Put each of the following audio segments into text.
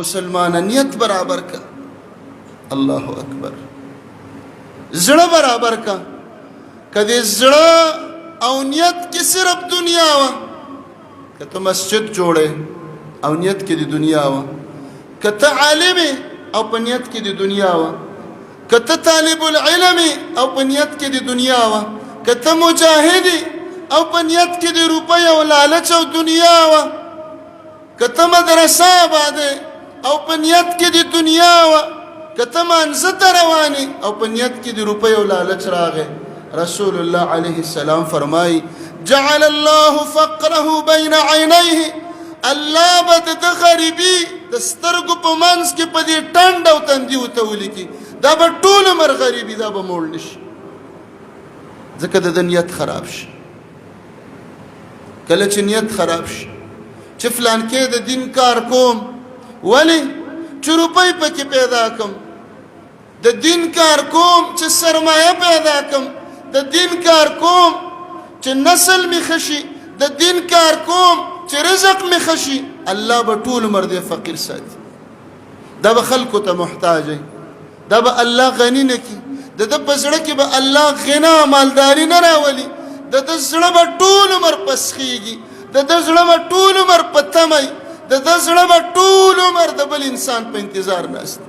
مسلمان نیت برابر کا. الله اکبر. زړه برابر کا. کدی زړه او نیت کې صرف دنیا وا، کته مسجد جوړه او نیت کې د دنیا وا، کته عالم او په نیت کې د دنیا وا، کته طالب العلم او په نیت کې د دنیا وا، کته مجاهد او په نیت کې د روپۍ او لالچ او دنیا وا، کته مدرسه آباده او په نیت کې د دنیا وا، کته منځ رواني او په نیت کې د روپۍ او لالچ راغې. رسول الله علیه السلام فرمای جعل الله فقره بین عینیه، الله به د غریبي د سترګو په منځ کې په دې ټنډ او تندي ورته ولیکي، دا به ټول عمر غریبي دا به موړ نشي، ځکه د نیت خراب شي. کله چې نیت خراب شي چې فلان کې د دین کار کوم، ولی چې روپۍ پکې پیدا کم، د دین کار کوم چې سرمایه پیدا کم، د دین کار کوم چې نسل می خشي، د دین کار کوم چې رزق می خشي، الله به ټول عمر دې فقیر ساتي. دا به خلکو ته محتاج وي، دا به الله غنی نه کی، د د پزړه کې به الله غنا مالداری نه راولي، د د زړه به ټول عمر پسخیږي، د د زړه به ټول عمر پتمای، د د زړه به ټول عمر د بل انسان په انتظار ناست.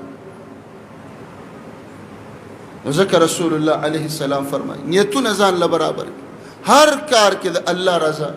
ذکر رسول الله علیه السلام فرمای نیتونه ځان له برابر هر کار کې د الله رضا